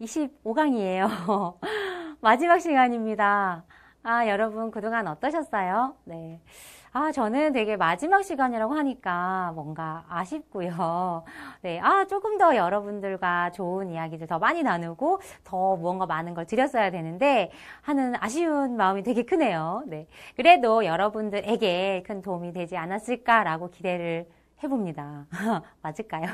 25강이에요. 마지막 시간입니다. 여러분 그동안 어떠셨어요? 네. 저는 되게 마지막 시간이라고 하니까 뭔가 아쉽고요. 네. 조금 더 여러분들과 좋은 이야기들 더 많이 나누고 더 무언가 많은 걸 드렸어야 되는데 하는 아쉬운 마음이 되게 크네요. 네. 그래도 여러분들에게 큰 도움이 되지 않았을까라고 기대를 해봅니다. 맞을까요?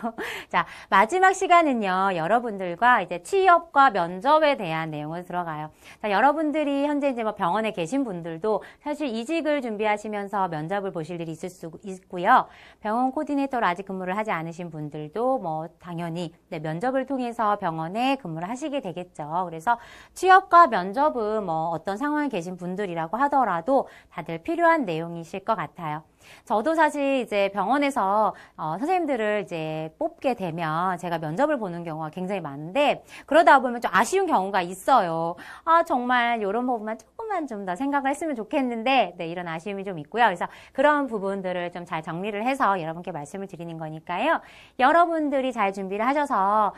자, 마지막 시간은요, 여러분들과 이제 취업과 면접에 대한 내용을 들어가요. 자, 여러분들이 현재 이제 뭐 병원에 계신 분들도 사실 이직을 준비하시면서 면접을 보실 일이 있을 수 있고요. 병원 코디네이터로 아직 근무를 하지 않으신 분들도 뭐 당연히 면접을 통해서 병원에 근무를 하시게 되겠죠. 그래서 취업과 면접은 뭐 어떤 상황에 계신 분들이라고 하더라도 다들 필요한 내용이실 것 같아요. 저도 사실 이제 병원에서 선생님들을 이제 뽑게 되면 제가 면접을 보는 경우가 굉장히 많은데 그러다 보면 좀 아쉬운 경우가 있어요. 정말 이런 부분만 조금만 좀 더 생각을 했으면 좋겠는데 네, 이런 아쉬움이 좀 있고요. 그래서 그런 부분들을 좀 잘 정리를 해서 여러분께 말씀을 드리는 거니까요. 여러분들이 잘 준비를 하셔서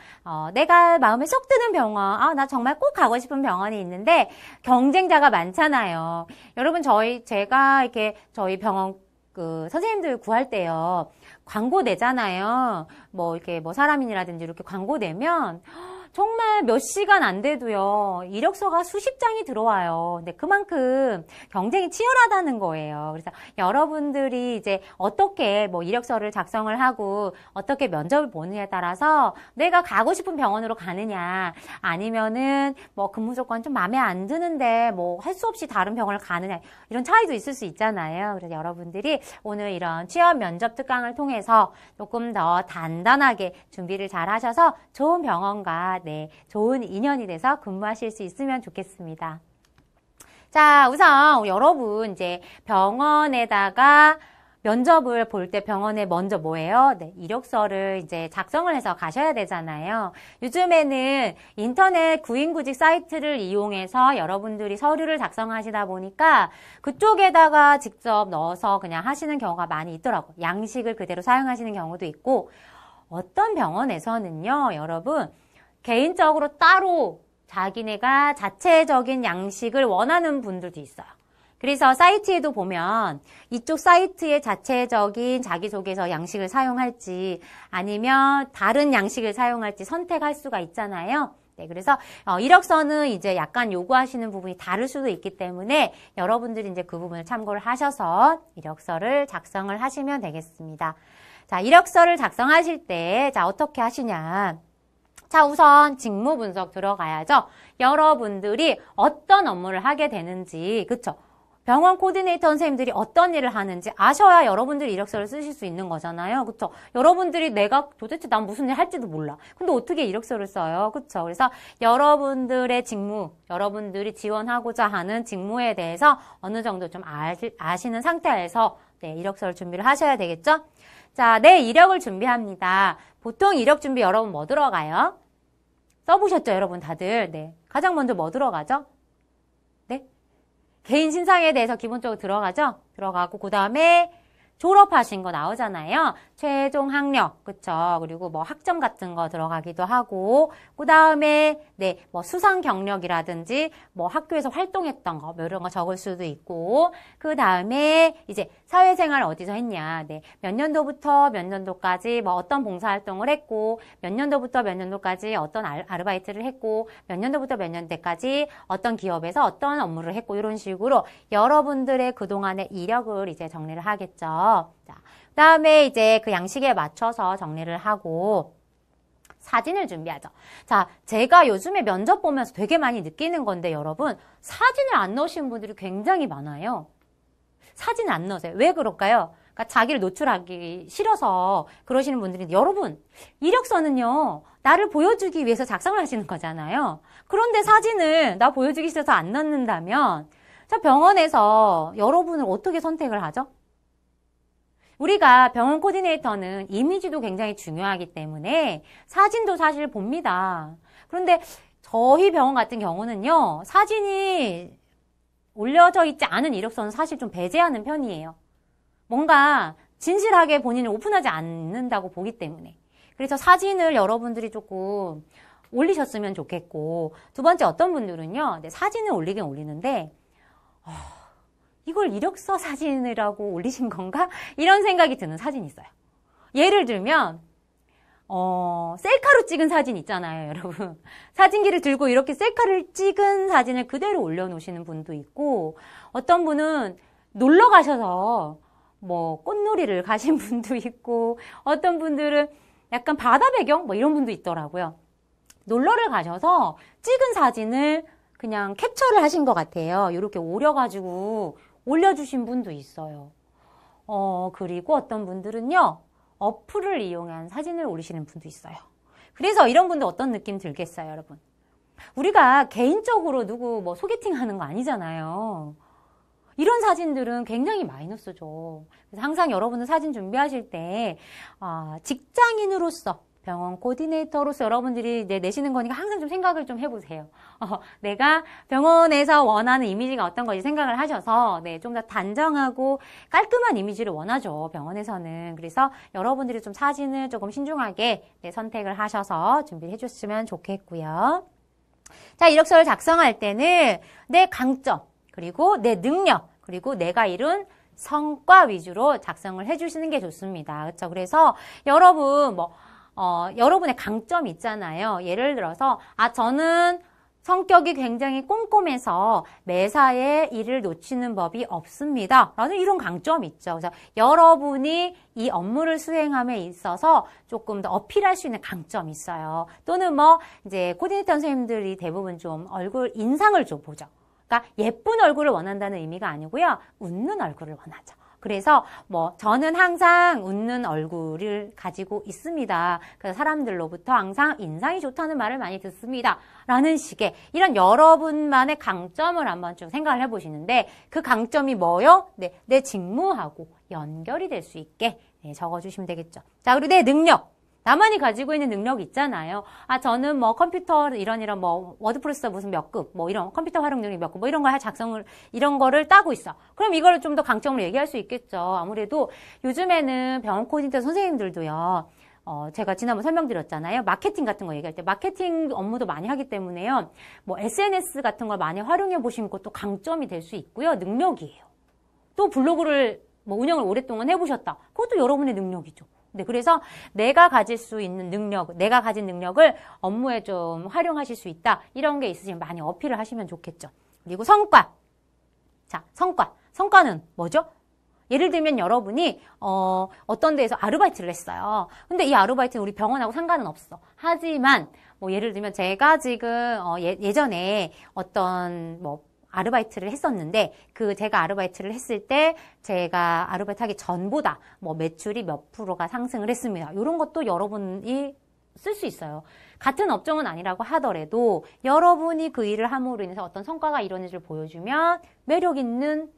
내가 마음에 쏙 드는 병원, 나 정말 꼭 가고 싶은 병원이 있는데 경쟁자가 많잖아요. 여러분 제가 이렇게 저희 병원 선생님들 구할 때요, 광고 내잖아요. 뭐, 이렇게 뭐 사람인이라든지 이렇게 광고 내면, 정말 몇 시간 안 돼도요, 이력서가 수십 장이 들어와요. 근데 그만큼 경쟁이 치열하다는 거예요. 그래서 여러분들이 이제 어떻게 뭐 이력서를 작성을 하고 어떻게 면접을 보느냐에 따라서 내가 가고 싶은 병원으로 가느냐, 아니면은 뭐 근무 조건 좀 마음에 안 드는데 뭐 할 수 없이 다른 병원을 가느냐, 이런 차이도 있을 수 있잖아요. 그래서 여러분들이 오늘 이런 취업 면접 특강을 통해서 조금 더 단단하게 준비를 잘 하셔서 좋은 병원과 좋은 인연이 돼서 근무하실 수 있으면 좋겠습니다. 자, 우선 여러분 이제 병원에다가 면접을 볼 때 병원에 먼저 뭐예요? 이력서를 이제 작성을 해서 가셔야 되잖아요. 요즘에는 인터넷 구인구직 사이트를 이용해서 여러분들이 서류를 작성하시다 보니까 그쪽에다가 직접 넣어서 그냥 하시는 경우가 많이 있더라고요. 양식을 그대로 사용하시는 경우도 있고, 어떤 병원에서는요, 여러분 개인적으로 따로 자기네가 자체적인 양식을 원하는 분들도 있어요. 그래서 사이트에도 보면 이쪽 사이트의 자체적인 자기소개서 양식을 사용할지 아니면 다른 양식을 사용할지 선택할 수가 있잖아요. 네, 그래서 이력서는 이제 약간 요구하시는 부분이 다를 수도 있기 때문에 여러분들이 이제 그 부분을 참고를 하셔서 이력서를 작성을 하시면 되겠습니다. 자, 이력서를 작성하실 때 자, 어떻게 하시냐? 자, 우선 직무 분석 들어가야죠. 여러분들이 어떤 업무를 하게 되는지, 그쵸? 병원 코디네이터 선생님들이 어떤 일을 하는지 아셔야 여러분들이 이력서를 쓰실 수 있는 거잖아요. 그쵸? 여러분들이 내가 도대체 난 무슨 일 할지도 몰라. 근데 어떻게 이력서를 써요? 그쵸? 그래서 여러분들의 직무, 여러분들이 지원하고자 하는 직무에 대해서 어느 정도 좀 아시는 상태에서 이력서를 준비를 하셔야 되겠죠? 자, 내 이력을 준비합니다. 보통 이력 준비 여러분 뭐 들어가요? 써보셨죠, 여러분 다들? 네. 가장 먼저 뭐 들어가죠? 네. 개인 신상에 대해서 기본적으로 들어가죠? 들어가고, 그 다음에 졸업하신 거 나오잖아요. 최종 학력, 그쵸? 그리고 뭐 학점 같은 거 들어가기도 하고, 그 다음에, 뭐 수상 경력이라든지, 뭐 학교에서 활동했던 거, 뭐 이런 거 적을 수도 있고, 그 다음에 이제 사회생활 어디서 했냐, 몇 년도부터 몇 년도까지 뭐 어떤 봉사활동을 했고, 몇 년도부터 몇 년도까지 어떤 아르바이트를 했고, 몇 년도부터 몇 년대까지 어떤 기업에서 어떤 업무를 했고, 이런 식으로 여러분들의 그동안의 이력을 이제 정리를 하겠죠. 자, 그 다음에 이제 그 양식에 맞춰서 정리를 하고 사진을 준비하죠. 자, 제가 요즘에 면접 보면서 되게 많이 느끼는 건데 여러분, 사진을 안 넣으시는 분들이 굉장히 많아요. 사진을 안 넣으세요. 왜 그럴까요? 그러니까 자기를 노출하기 싫어서 그러시는 분들인데, 여러분, 이력서는요, 나를 보여주기 위해서 작성을 하시는 거잖아요. 그런데 사진을 나 보여주기 싫어서 안 넣는다면 저 병원에서 여러분을 어떻게 선택을 하죠? 우리가 병원 코디네이터는 이미지도 굉장히 중요하기 때문에 사진도 사실 봅니다. 그런데 저희 병원 같은 경우는요, 사진이 올려져 있지 않은 이력서는 사실 좀 배제하는 편이에요. 뭔가 진실하게 본인을 오픈하지 않는다고 보기 때문에. 그래서 사진을 여러분들이 조금 올리셨으면 좋겠고, 두 번째 어떤 분들은요, 네, 사진을 올리긴 올리는데, 이걸 이력서 사진이라고 올리신 건가? 이런 생각이 드는 사진이 있어요. 예를 들면, 셀카로 찍은 사진 있잖아요, 여러분. 사진기를 들고 이렇게 셀카를 찍은 사진을 그대로 올려놓으시는 분도 있고, 어떤 분은 놀러 가셔서 뭐 꽃놀이를 가신 분도 있고, 어떤 분들은 약간 바다 배경 뭐 이런 분도 있더라고요. 놀러를 가셔서 찍은 사진을 그냥 캡처를 하신 것 같아요. 이렇게 오려가지고 올려주신 분도 있어요. 그리고 어떤 분들은요, 어플을 이용한 사진을 올리시는 분도 있어요. 그래서 이런 분들 어떤 느낌 들겠어요, 여러분? 우리가 개인적으로 누구 뭐 소개팅 하는 거 아니잖아요. 이런 사진들은 굉장히 마이너스죠. 그래서 항상 여러분들 사진 준비하실 때, 직장인으로서, 병원 코디네이터로서 여러분들이 내시는 거니까 항상 좀 생각을 좀 해보세요. 내가 병원에서 원하는 이미지가 어떤 건지 생각을 하셔서, 네, 좀 더 단정하고 깔끔한 이미지를 원하죠, 병원에서는. 그래서 여러분들이 좀 사진을 조금 신중하게 선택을 하셔서 준비를 해줬으면 좋겠고요. 자, 이력서를 작성할 때는 내 강점, 그리고 내 능력, 그리고 내가 이룬 성과 위주로 작성을 해주시는 게 좋습니다. 그렇죠? 그래서 여러분, 여러분의 강점이 있잖아요. 예를 들어서, 저는 성격이 굉장히 꼼꼼해서 매사에 일을 놓치는 법이 없습니다. 라는 이런 강점이 있죠. 그래서 여러분이 이 업무를 수행함에 있어서 조금 더 어필할 수 있는 강점이 있어요. 또는 이제 코디네이터 선생님들이 대부분 좀 얼굴 인상을 좀 보죠. 그러니까 예쁜 얼굴을 원한다는 의미가 아니고요. 웃는 얼굴을 원하죠. 그래서 저는 항상 웃는 얼굴을 가지고 있습니다. 그래서 사람들로부터 항상 인상이 좋다는 말을 많이 듣습니다. 라는 식의 이런 여러분만의 강점을 한번 좀 생각을 해보시는데 그 강점이 뭐요? 네, 내 직무하고 연결이 될 수 있게 적어주시면 되겠죠. 자, 그리고 내 능력. 나만이 가지고 있는 능력이 있잖아요. 저는 컴퓨터 이런 워드프레스 무슨 몇 급, 이런 컴퓨터 활용 능력 몇 급, 이런 걸 작성을, 이런 거를 따고 있어. 그럼 이거를 좀 더 강점으로 얘기할 수 있겠죠. 아무래도 요즘에는 병원 코디네이터 선생님들도요, 제가 지난번 설명드렸잖아요. 마케팅 같은 거 얘기할 때 마케팅 업무도 많이 하기 때문에요. SNS 같은 걸 많이 활용해 보시는 것도 강점이 될 수 있고요. 능력이에요. 또 블로그를 운영을 오랫동안 해보셨다. 그것도 여러분의 능력이죠. 네, 그래서 내가 가질 수 있는 능력, 내가 가진 능력을 업무에 좀 활용하실 수 있다. 이런 게 있으시면 많이 어필을 하시면 좋겠죠. 그리고 성과. 자, 성과는 뭐죠? 예를 들면 여러분이 어떤 데에서 아르바이트를 했어요. 근데 이 아르바이트는 우리 병원하고 상관은 없어. 하지만 예를 들면 제가 지금 예전에 어떤 아르바이트를 했었는데 제가 아르바이트를 했을 때 제가 아르바이트 하기 전보다 매출이 몇 프로가 상승을 했습니다. 이런 것도 여러분이 쓸 수 있어요. 같은 업종은 아니라고 하더라도 여러분이 그 일을 함으로 인해서 어떤 성과가 이루어지는지를 보여주면 매력 있는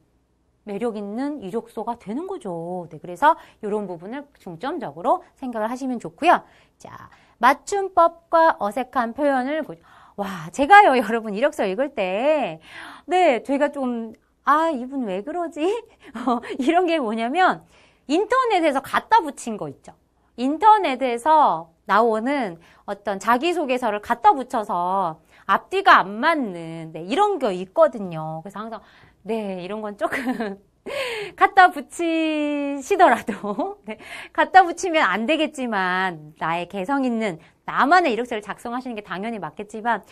이력서가 되는 거죠. 네, 그래서 이런 부분을 중점적으로 생각을 하시면 좋고요. 자, 맞춤법과 어색한 표현을 제가요, 여러분, 이력서 읽을 때, 네, 제가 좀, 이분 왜 그러지? 이런 게 뭐냐면, 인터넷에서 갖다 붙인 거 있죠. 인터넷에서 나오는 어떤 자기소개서를 갖다 붙여서 앞뒤가 안 맞는, 네, 이런 게 있거든요. 그래서 항상, 네, 이런 건 조금, 갖다 붙이시더라도, 네, 갖다 붙이면 안 되겠지만, 나의 개성 있는, 나만의 이력서를 작성하시는 게 당연히 맞겠지만,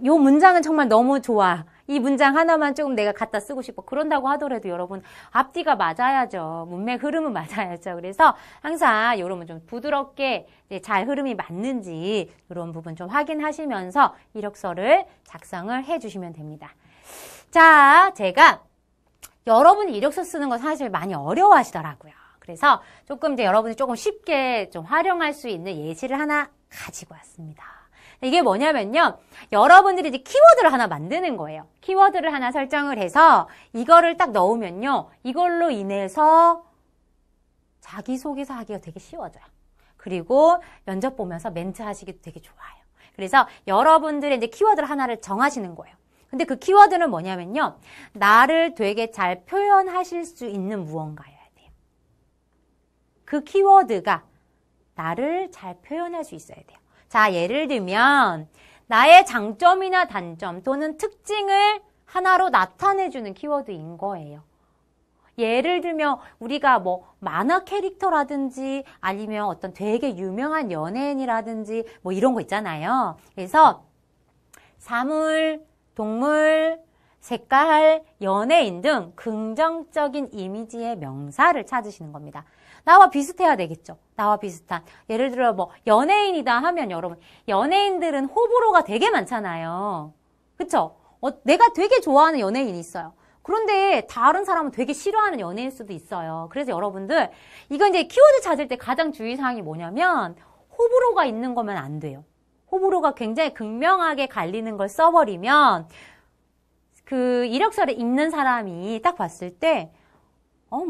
요 문장은 정말 너무 좋아. 이 문장 하나만 조금 내가 갖다 쓰고 싶어. 그런다고 하더라도 여러분, 앞뒤가 맞아야죠. 문맥 흐름은 맞아야죠. 그래서 항상 여러분 좀 부드럽게 잘 흐름이 맞는지, 이런 부분 좀 확인하시면서 이력서를 작성을 해주시면 됩니다. 자, 제가 여러분이 이력서 쓰는 거 사실 많이 어려워하시더라고요. 그래서 조금 이제 여러분이 조금 쉽게 좀 활용할 수 있는 예시를 하나 가지고 왔습니다. 이게 뭐냐면요. 여러분들이 이제 키워드를 하나 만드는 거예요. 키워드를 하나 설정을 해서 이거를 딱 넣으면요. 이걸로 인해서 자기소개서 하기가 되게 쉬워져요. 그리고 면접 보면서 멘트 하시기도 되게 좋아요. 그래서 여러분들의 이제 키워드를 하나를 정하시는 거예요. 근데 그 키워드는 뭐냐면요. 나를 되게 잘 표현하실 수 있는 무언가여야 돼요. 그 키워드가 나를 잘 표현할 수 있어야 돼요. 자, 예를 들면 나의 장점이나 단점 또는 특징을 하나로 나타내주는 키워드인 거예요. 예를 들면 우리가 뭐 만화 캐릭터라든지 아니면 어떤 되게 유명한 연예인이라든지 뭐 이런 거 있잖아요. 그래서 사물, 동물, 색깔, 연예인 등 긍정적인 이미지의 명사를 찾으시는 겁니다. 나와 비슷해야 되겠죠. 나와 비슷한. 예를 들어 뭐 연예인이다 하면 여러분 연예인들은 호불호가 되게 많잖아요. 그쵸? 내가 되게 좋아하는 연예인이 있어요. 그런데 다른 사람은 되게 싫어하는 연예인일 수도 있어요. 그래서 여러분들 이건 이제 키워드 찾을 때 가장 주의사항이 뭐냐면 호불호가 있는 거면 안 돼요. 호불호가 굉장히 극명하게 갈리는 걸 써버리면 그 이력서를 읽는 사람이 딱 봤을 때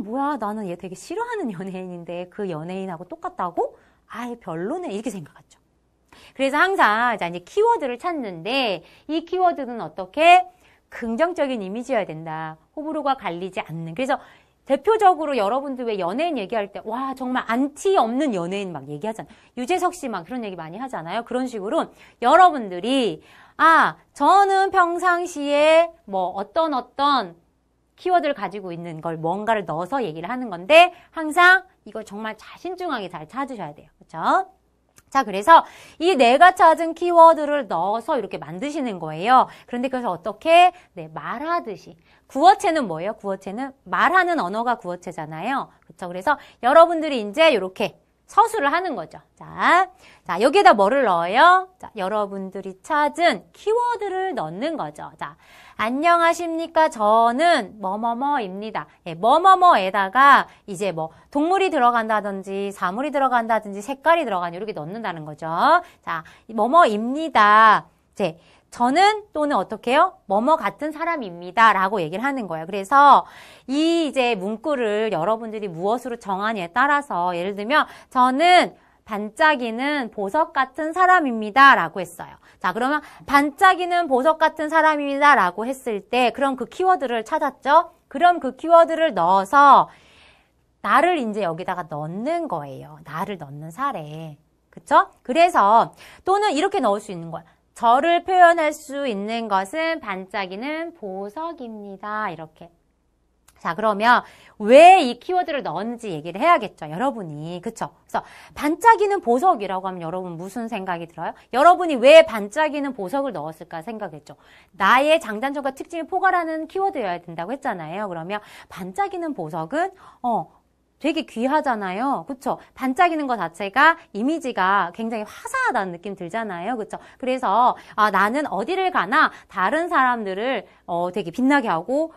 뭐야 나는 얘 되게 싫어하는 연예인인데 그 연예인하고 똑같다고? 아예 별로네 이렇게 생각하죠. 그래서 항상 이제 키워드를 찾는데 이 키워드는 어떻게? 긍정적인 이미지여야 된다. 호불호가 갈리지 않는. 그래서 대표적으로 여러분들 왜 연예인 얘기할 때 와 정말 안티 없는 연예인 막 얘기하잖아요. 유재석 씨 막 그런 얘기 많이 하잖아요. 그런 식으로 여러분들이 저는 평상시에 뭐 어떤 키워드를 가지고 있는 걸 뭔가를 넣어서 얘기를 하는 건데 항상 이걸 정말 자신중하게 잘 찾으셔야 돼요. 그렇죠? 자, 그래서 이 내가 찾은 키워드를 넣어서 이렇게 만드시는 거예요. 그런데 그래서 어떻게? 네, 말하듯이. 구어체는 뭐예요? 구어체는 말하는 언어가 구어체잖아요. 그렇죠? 그래서 여러분들이 이제 이렇게 서술을 하는 거죠. 자, 여기에다 뭐를 넣어요? 자, 여러분들이 찾은 키워드를 넣는 거죠. 자, 안녕하십니까? 저는 뭐뭐뭐입니다. 예, 뭐뭐뭐에다가 이제 뭐 동물이 들어간다든지 사물이 들어간다든지 색깔이 들어가니 이렇게 넣는다는 거죠. 자, 뭐뭐입니다. 이제 저는 또는 어떻게 해요? 뭐뭐 같은 사람입니다. 라고 얘기를 하는 거예요. 그래서 이 이제 문구를 여러분들이 무엇으로 정하느냐에 따라서 예를 들면 저는 반짝이는 보석 같은 사람입니다. 라고 했어요. 자, 그러면 반짝이는 보석 같은 사람입니다. 라고 했을 때 그럼 그 키워드를 찾았죠? 그럼 그 키워드를 넣어서 나를 이제 여기다가 넣는 거예요. 나를 넣는 사례. 그쵸? 그래서 또는 이렇게 넣을 수 있는 거야. 저를 표현할 수 있는 것은 반짝이는 보석입니다. 이렇게. 자, 그러면 왜 이 키워드를 넣었는지 얘기를 해야겠죠. 여러분이. 그쵸? 그래서 반짝이는 보석이라고 하면 여러분 무슨 생각이 들어요? 여러분이 왜 반짝이는 보석을 넣었을까 생각했죠. 나의 장단점과 특징을 포괄하는 키워드여야 된다고 했잖아요. 그러면 반짝이는 보석은 되게 귀하잖아요. 그쵸? 반짝이는 것 자체가 이미지가 굉장히 화사하다는 느낌 들잖아요. 그쵸? 그래서 나는 어디를 가나 다른 사람들을 되게 빛나게 하고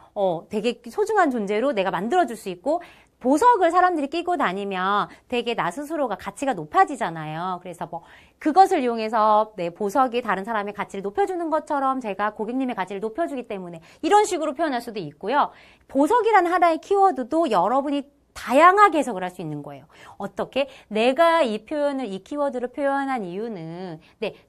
되게 소중한 존재로 내가 만들어줄 수 있고 보석을 사람들이 끼고 다니면 되게 나 스스로가 가치가 높아지잖아요. 그래서 뭐 그것을 이용해서 내 보석이 다른 사람의 가치를 높여주는 것처럼 제가 고객님의 가치를 높여주기 때문에 이런 식으로 표현할 수도 있고요. 보석이라는 하나의 키워드도 여러분이 다양하게 해석을 할 수 있는 거예요. 어떻게? 내가 이 키워드를 표현한 이유는,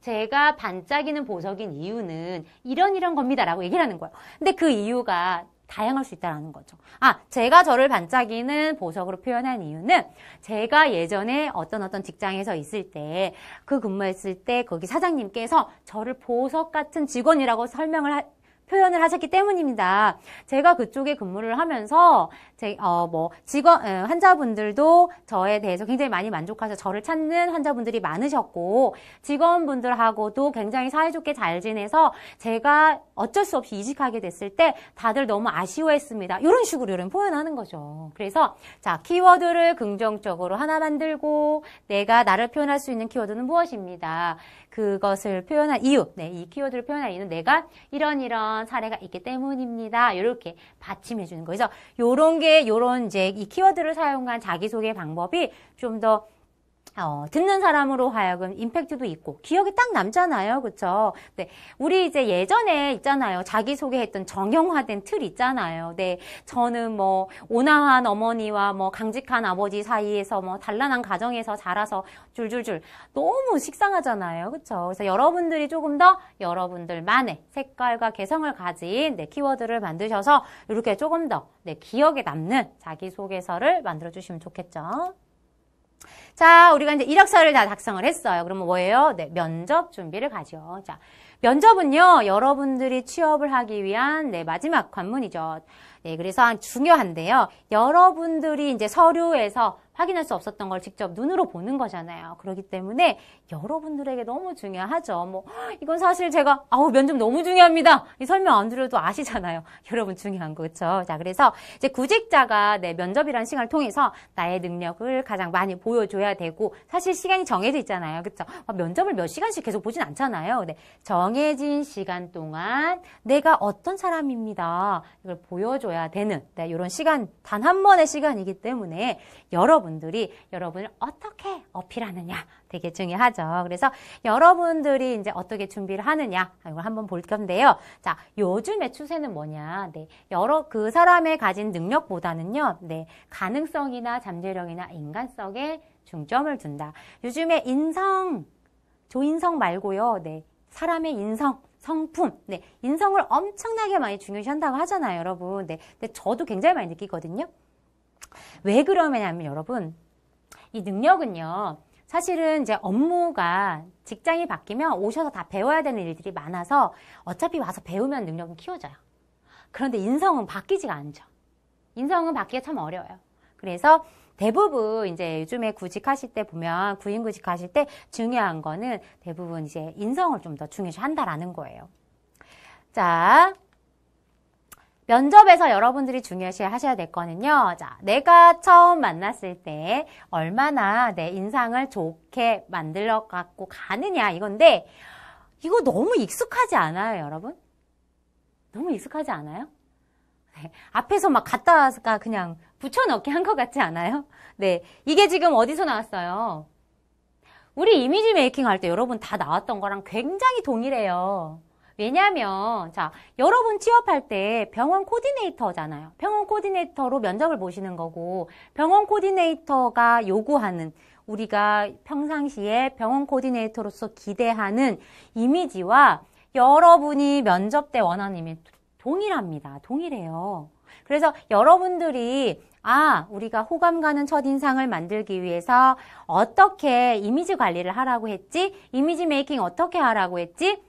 제가 반짝이는 보석인 이유는 이런 겁니다. 라고 얘기를 하는 거예요. 근데 그 이유가 다양할 수 있다는 거죠. 제가 저를 반짝이는 보석으로 표현한 이유는 제가 예전에 어떤 직장에서 있을 때, 근무했을 때 거기 사장님께서 저를 보석 같은 직원이라고 표현을 하셨기 때문입니다. 제가 그쪽에 근무를 하면서 환자분들도 저에 대해서 굉장히 많이 만족하셔서 저를 찾는 환자분들이 많으셨고 직원분들하고도 굉장히 사이좋게 잘 지내서 제가 어쩔 수 없이 이직하게 됐을 때 다들 너무 아쉬워했습니다. 이런 식으로 표현하는 거죠. 그래서 자, 키워드를 긍정적으로 하나 만들고 내가 나를 표현할 수 있는 키워드는 무엇입니다. 그것을 표현한 이유, 이 키워드를 표현한 이유는 내가 이런 사례가 있기 때문입니다. 이렇게 받침해 주는 거예요. 그래서 요런 이제 이 키워드를 사용한 자기소개 방법이 좀 더 듣는 사람으로 하여금 임팩트도 있고 기억이 딱 남잖아요. 그쵸? 네. 우리 이제 예전에 있잖아요. 자기소개했던 정형화된 틀 있잖아요. 네. 저는 뭐 온화한 어머니와 뭐 강직한 아버지 사이에서 뭐 단란한 가정에서 자라서 줄줄줄 너무 식상하잖아요. 그쵸? 그래서 여러분들이 조금 더 여러분들만의 색깔과 개성을 가진 키워드를 만드셔서 이렇게 조금 더 기억에 남는 자기소개서를 만들어 주시면 좋겠죠. 자, 우리가 이제 이력서를 다 작성을 했어요. 그러면 뭐예요? 네, 면접 준비를 가죠. 자, 면접은요, 여러분들이 취업을 하기 위한 네, 마지막 관문이죠. 네, 그래서 중요한데요. 여러분들이 이제 서류에서 확인할 수 없었던 걸 직접 눈으로 보는 거잖아요. 그렇기 때문에 여러분들에게 너무 중요하죠. 뭐, 이건 사실 제가, 면접 너무 중요합니다. 이 설명 안 드려도 아시잖아요. 여러분 중요한 거, 그쵸? 자, 그래서 이제 구직자가 네, 면접이라는 시간을 통해서 나의 능력을 가장 많이 보여줘야 되고, 사실 시간이 정해져 있잖아요. 그쵸? 면접을 몇 시간씩 계속 보진 않잖아요. 네, 정해진 시간 동안 내가 어떤 사람입니다. 이걸 보여줘야 되는, 네, 이런 시간, 단 한 번의 시간이기 때문에 여러분들이 여러분을 어떻게 어필하느냐 되게 중요하죠. 그래서 여러분들이 이제 어떻게 준비를 하느냐 이걸 한번 볼 건데요. 자, 요즘의 추세는 뭐냐? 네, 그 사람의 가진 능력보다는요, 네, 가능성이나 잠재력이나 인간성에 중점을 둔다. 요즘에 조인성 말고요, 네, 사람의 인성. 성품, 네, 인성을 엄청나게 많이 중요시한다고 하잖아요, 여러분. 네, 근데 저도 굉장히 많이 느끼거든요. 왜 그러냐면 여러분, 이 능력은요, 사실은 이제 업무가 직장이 바뀌면 오셔서 다 배워야 되는 일들이 많아서 어차피 와서 배우면 능력은 키워져요. 그런데 인성은 바뀌지가 않죠. 인성은 바뀌기가 참 어려워요. 그래서 대부분 이제 요즘에 구직하실 때 보면 구인 구직하실 때 중요한 거는 대부분 이제 인성을 좀 더 중요시 한다라는 거예요. 자, 면접에서 여러분들이 중요시 하셔야 될 거는요. 자, 내가 처음 만났을 때 얼마나 내 인상을 좋게 만들어 갖고 가느냐 이건데 이거 너무 익숙하지 않아요, 여러분? 너무 익숙하지 않아요? 네, 앞에서 막 갖다가 그냥 붙여넣기 한 것 같지 않아요? 네, 이게 지금 어디서 나왔어요? 우리 이미지 메이킹 할 때 여러분 다 나왔던 거랑 굉장히 동일해요. 왜냐면, 자, 여러분 취업할 때 병원 코디네이터잖아요. 병원 코디네이터로 면접을 보시는 거고, 병원 코디네이터가 요구하는, 우리가 평상시에 병원 코디네이터로서 기대하는 이미지와 여러분이 면접 때 원하는 이미지 동일합니다. 동일해요. 그래서 여러분들이 우리가 호감 가는 첫인상을 만들기 위해서 어떻게 이미지 관리를 하라고 했지? 이미지 메이킹 어떻게 하라고 했지?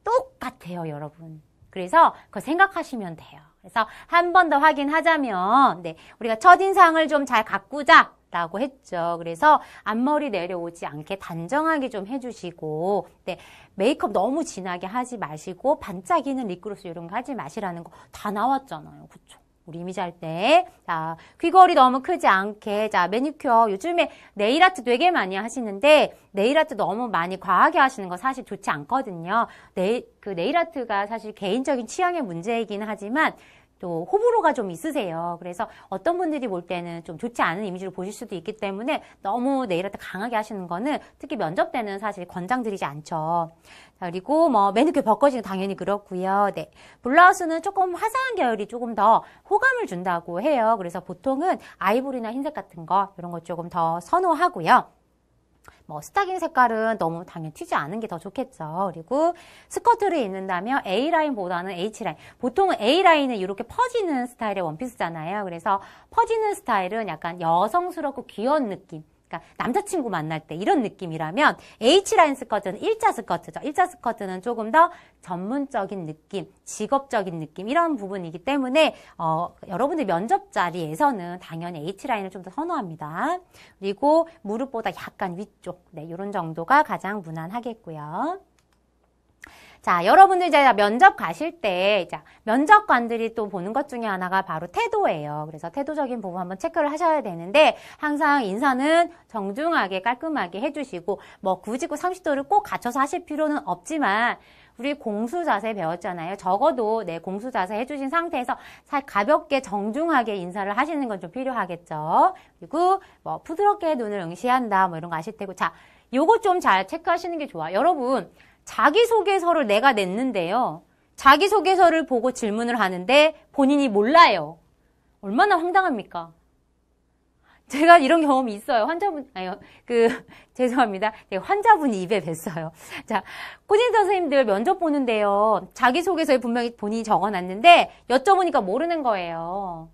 똑같아요, 여러분. 그래서 그거 생각하시면 돼요. 그래서 한 번 더 확인하자면, 네, 우리가 첫인상을 좀 잘 가꾸자 라고 했죠. 그래서 앞머리 내려오지 않게 단정하게 좀 해주시고, 네, 메이크업 너무 진하게 하지 마시고 반짝이는 립글로스 이런 거 하지 마시라는 거 다 나왔잖아요. 그쵸? 우리 이미지 할 때. 자, 귀걸이 너무 크지 않게. 자, 매니큐어. 요즘에 네일 아트 되게 많이 하시는데, 네일 아트 너무 많이 과하게 하시는 거 사실 좋지 않거든요. 네일 아트가 사실 개인적인 취향의 문제이긴 하지만, 또 호불호가 좀 있으세요. 그래서 어떤 분들이 볼 때는 좀 좋지 않은 이미지로 보실 수도 있기 때문에 너무 네일 아트 강하게 하시는 거는 특히 면접 때는 사실 권장드리지 않죠. 자, 그리고 뭐 매니큐어 벚꽃이 당연히 그렇고요. 네, 블라우스는 조금 화사한 계열이 조금 더 호감을 준다고 해요. 그래서 보통은 아이보리나 흰색 같은 거 이런 거 조금 더 선호하고요. 뭐 스타킹 색깔은 너무 당연히 튀지 않은 게 더 좋겠죠. 그리고 스커트를 입는다면 A라인보다는 H라인. 보통은 A라인은 이렇게 퍼지는 스타일의 원피스잖아요. 그래서 퍼지는 스타일은 약간 여성스럽고 귀여운 느낌. 그러니까 남자친구 만날 때 이런 느낌이라면 H라인 스커트는 일자 스커트죠. 일자 스커트는 조금 더 전문적인 느낌, 직업적인 느낌 이런 부분이기 때문에 여러분들 면접 자리에서는 당연히 H라인을 좀 더 선호합니다. 그리고 무릎보다 약간 위쪽, 네, 이런 정도가 가장 무난하겠고요. 자, 여러분들 이제 면접 가실 때, 자, 면접관들이 또 보는 것 중에 하나가 바로 태도예요. 그래서 태도적인 부분 한번 체크를 하셔야 되는데, 항상 인사는 정중하게 깔끔하게 해주시고, 뭐 99, 30도를 꼭 갖춰서 하실 필요는 없지만, 우리 공수 자세 배웠잖아요. 적어도 네, 공수 자세 해주신 상태에서 가볍게 정중하게 인사를 하시는 건 좀 필요하겠죠. 그리고 뭐 부드럽게 눈을 응시한다, 뭐 이런 거 아실 테고, 자, 요거 좀 잘 체크하시는 게 좋아요. 여러분, 자기소개서를 내가 냈는데요. 자기소개서를 보고 질문을 하는데 본인이 몰라요. 얼마나 황당합니까? 제가 이런 경험이 있어요. 죄송합니다. 환자분이 입에 뱄어요. 자, 코디네이터 선생님들 면접 보는데요. 자기소개서에 분명히 본인이 적어놨는데 여쭤보니까 모르는 거예요.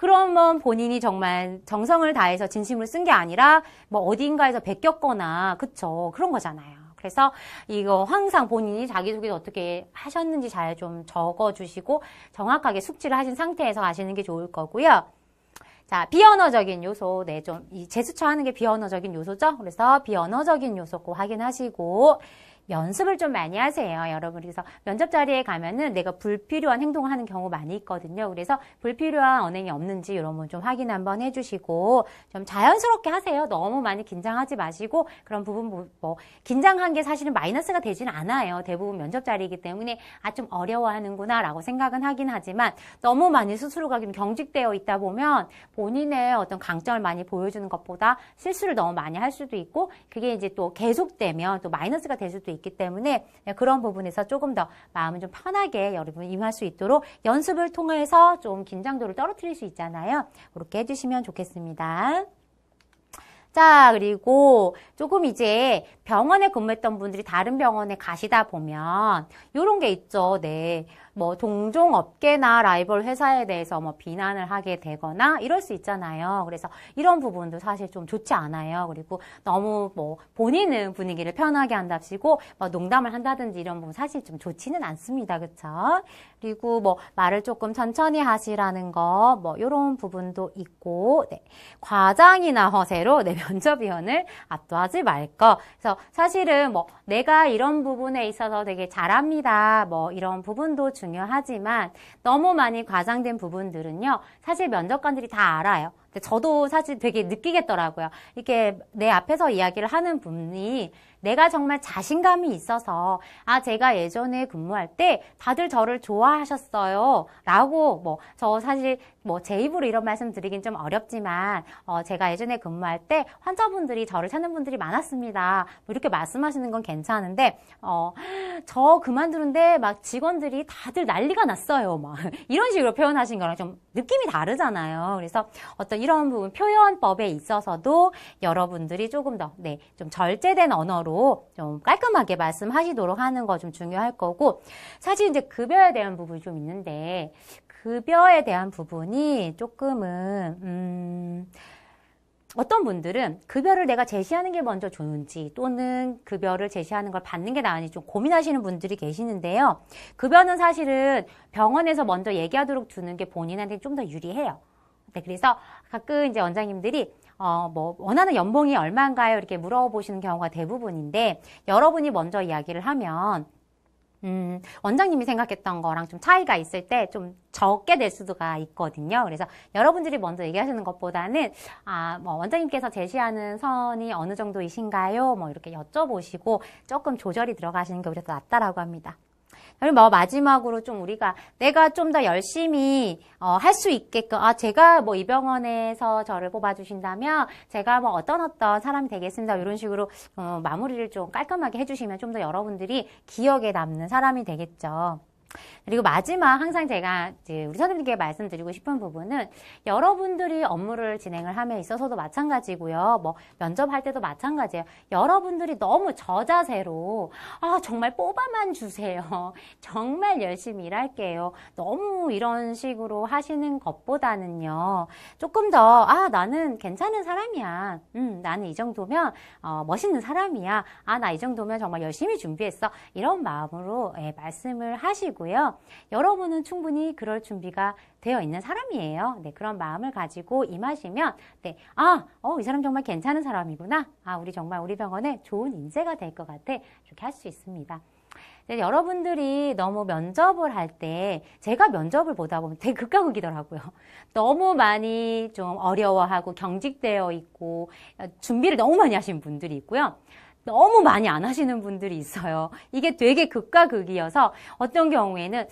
그러면 본인이 정말 정성을 다해서 진심을 쓴 게 아니라 뭐 어딘가에서 베꼈거나 그쵸 그런 거잖아요. 그래서 이거 항상 본인이 자기소개서 어떻게 하셨는지 잘 좀 적어주시고 정확하게 숙지를 하신 상태에서 가시는 게 좋을 거고요. 자, 비언어적인 요소, 네, 좀, 이 재수처하는 게 비언어적인 요소죠? 그래서 비언어적인 요소 꼭 확인하시고, 연습을 좀 많이 하세요, 여러분. 그래서 면접 자리에 가면은 내가 불필요한 행동을 하는 경우 많이 있거든요. 그래서 불필요한 언행이 없는지 이런 건 좀 확인 한번 해주시고 좀 자연스럽게 하세요. 너무 많이 긴장하지 마시고 그런 부분 뭐 긴장한 게 사실은 마이너스가 되지는 않아요. 대부분 면접 자리이기 때문에 좀 어려워하는구나 라고 생각은 하긴 하지만 너무 많이 스스로가 좀 경직되어 있다 보면 본인의 어떤 강점을 많이 보여주는 것보다 실수를 너무 많이 할 수도 있고 그게 이제 또 계속되면 또 마이너스가 될 수도 있기 때문에 그런 부분에서 조금 더 마음을 좀 편하게 여러분 임할 수 있도록 연습을 통해서 좀 긴장도를 떨어뜨릴 수 있잖아요. 그렇게 해주시면 좋겠습니다. 자, 그리고 조금 이제 병원에 근무했던 분들이 다른 병원에 가시다 보면 이런 게 있죠. 네. 뭐 동종 업계나 라이벌 회사에 대해서 뭐 비난을 하게 되거나 이럴 수 있잖아요. 그래서 이런 부분도 사실 좀 좋지 않아요. 그리고 너무 뭐 본인은 분위기를 편하게 한답시고 뭐 농담을 한다든지 이런 부분 사실 좀 좋지는 않습니다. 그렇죠? 그리고 뭐 말을 조금 천천히 하시라는 거 뭐 이런 부분도 있고 네. 과장이나 허세로 내 면접위원을 압도하지 말 거. 그래서 사실은 뭐 내가 이런 부분에 있어서 되게 잘합니다. 뭐 이런 부분도 중요하지만 너무 많이 과장된 부분들은요. 사실 면접관들이 다 알아요. 근데 저도 사실 되게 느끼겠더라고요. 이렇게 내 앞에서 이야기를 하는 분이 내가 정말 자신감이 있어서 제가 예전에 근무할 때 다들 저를 좋아하셨어요. 라고 뭐 저 사실 뭐 제 입으로 이런 말씀 드리긴 좀 어렵지만 제가 예전에 근무할 때 환자분들이 저를 찾는 분들이 많았습니다. 뭐 이렇게 말씀하시는 건 괜찮은데 저 그만두는데 막 직원들이 다들 난리가 났어요. 막 이런 식으로 표현하신 거랑 좀 느낌이 다르잖아요. 그래서 어떤 이런 부분 표현법에 있어서도 여러분들이 조금 더 네, 좀 절제된 언어로 좀 깔끔하게 말씀하시도록 하는 거 좀 중요할 거고 사실 이제 급여에 대한 부분이 좀 있는데 급여에 대한 부분이 조금은 어떤 분들은 급여를 내가 제시하는 게 먼저 좋은지 또는 급여를 제시하는 걸 받는 게 나은지 좀 고민하시는 분들이 계시는데요. 급여는 사실은 병원에서 먼저 얘기하도록 두는 게 본인한테 좀 더 유리해요. 네, 그래서 가끔 이제 원장님들이 뭐 원하는 연봉이 얼마인가요? 이렇게 물어보시는 경우가 대부분인데 여러분이 먼저 이야기를 하면 원장님이 생각했던 거랑 좀 차이가 있을 때 좀 적게 될 수가 있거든요. 그래서 여러분들이 먼저 얘기하시는 것보다는 뭐 원장님께서 제시하는 선이 어느 정도이신가요? 뭐 이렇게 여쭤보시고 조금 조절이 들어가시는 게 오히려 더 낫다라고 합니다. 그리고 뭐 마지막으로 좀 내가 좀 더 열심히 할 수 있게끔 제가 뭐 이 병원에서 저를 뽑아주신다면 제가 뭐 어떤 사람이 되겠습니다. 이런 식으로 마무리를 좀 깔끔하게 해주시면 좀 더 여러분들이 기억에 남는 사람이 되겠죠. 그리고 마지막 항상 제가 이제 우리 선생님께 말씀드리고 싶은 부분은 여러분들이 업무를 진행을 함에 있어서도 마찬가지고요. 뭐 면접할 때도 마찬가지예요. 여러분들이 너무 저자세로 정말 뽑아만 주세요. 정말 열심히 일할게요. 너무 이런 식으로 하시는 것보다는요. 조금 더 나는 괜찮은 사람이야. 나는 이 정도면 멋있는 사람이야. 나 이 정도면 정말 열심히 준비했어. 이런 마음으로 말씀을 하시고 여러분은 충분히 그럴 준비가 되어 있는 사람이에요. 네, 그런 마음을 가지고 임하시면 네, 이 사람 정말 괜찮은 사람이구나. 우리 병원에 좋은 인재가 될 것 같아. 이렇게 할 수 있습니다. 여러분들이 너무 면접을 할 때 제가 면접을 보다 보면 되게 극과 극이더라고요. 너무 많이 좀 어려워하고 경직되어 있고 준비를 너무 많이 하신 분들이 있고요. 너무 많이 안 하시는 분들이 있어요. 이게 되게 극과 극이어서 어떤 경우에는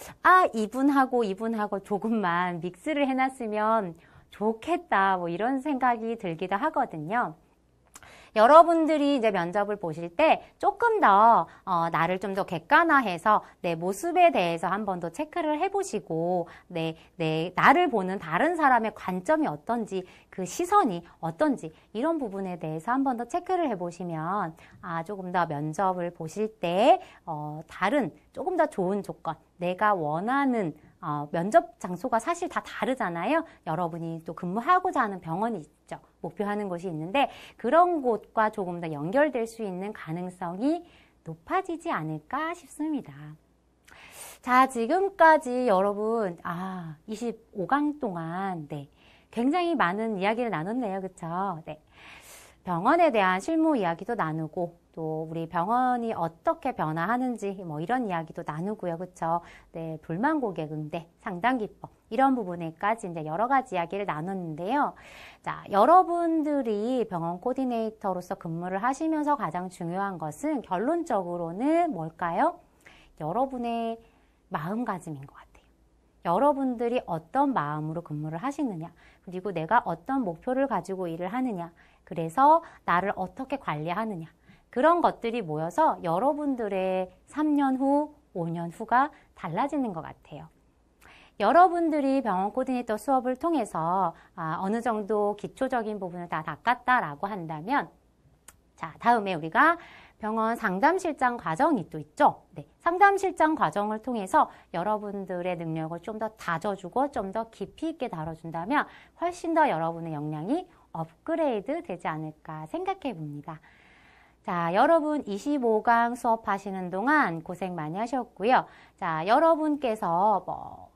이분하고 조금만 믹스를 해놨으면 좋겠다 뭐 이런 생각이 들기도 하거든요. 여러분들이 이제 면접을 보실 때 조금 더 나를 좀 더 객관화해서 내 모습에 대해서 한 번 더 체크를 해보시고 나를 보는 다른 사람의 관점이 어떤지 그 시선이 어떤지 이런 부분에 대해서 한 번 더 체크를 해보시면 조금 더 면접을 보실 때 다른 조금 더 좋은 조건 내가 원하는 면접 장소가 사실 다 다르잖아요. 여러분이 또 근무하고자 하는 병원이 있죠. 목표하는 곳이 있는데 그런 곳과 조금 더 연결될 수 있는 가능성이 높아지지 않을까 싶습니다. 자, 지금까지 여러분 25강 동안 굉장히 많은 이야기를 나눴네요. 그쵸? 네. 병원에 대한 실무 이야기도 나누고 또 우리 병원이 어떻게 변화하는지 뭐 이런 이야기도 나누고요. 그쵸? 네, 불만 고객 응대, 상담 기법 이런 부분에까지 이제 여러 가지 이야기를 나눴는데요. 자, 여러분들이 병원 코디네이터로서 근무를 하시면서 가장 중요한 것은 결론적으로는 뭘까요? 여러분의 마음가짐인 것 같아요. 여러분들이 어떤 마음으로 근무를 하시느냐, 그리고 내가 어떤 목표를 가지고 일을 하느냐, 그래서 나를 어떻게 관리하느냐, 그런 것들이 모여서 여러분들의 3년 후, 5년 후가 달라지는 것 같아요. 여러분들이 병원 코디네이터 수업을 통해서 어느 정도 기초적인 부분을 다 닦았다라고 한다면, 자, 다음에 우리가 병원 상담실장 과정이 또 있죠. 네, 상담실장 과정을 통해서 여러분들의 능력을 좀 더 다져주고 좀 더 깊이 있게 다뤄준다면 훨씬 더 여러분의 역량이 업그레이드 되지 않을까 생각해 봅니다. 자, 여러분 25강 수업하시는 동안 고생 많이 하셨고요. 자, 여러분께서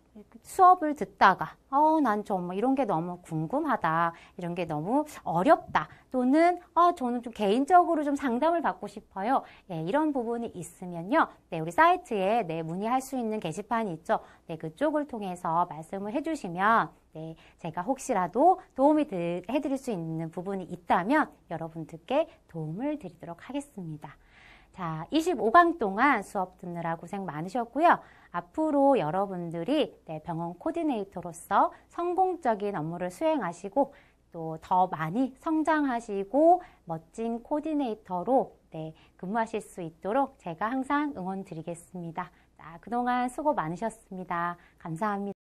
수업을 듣다가 난 정말 이런 게 너무 궁금하다, 이런 게 너무 어렵다, 또는 저는 좀 개인적으로 좀 상담을 받고 싶어요. 예, 이런 부분이 있으면요, 네, 우리 사이트에 문의할 수 있는 게시판이 있죠. 네, 그쪽을 통해서 말씀을 해주시면 네, 제가 혹시라도 도움이 해드릴 수 있는 부분이 있다면 여러분들께 도움을 드리도록 하겠습니다. 자, 25강 동안 수업 듣느라 고생 많으셨고요. 앞으로 여러분들이 병원 코디네이터로서 성공적인 업무를 수행하시고 또 더 많이 성장하시고 멋진 코디네이터로 근무하실 수 있도록 제가 항상 응원 드리겠습니다. 자, 그동안 수고 많으셨습니다. 감사합니다.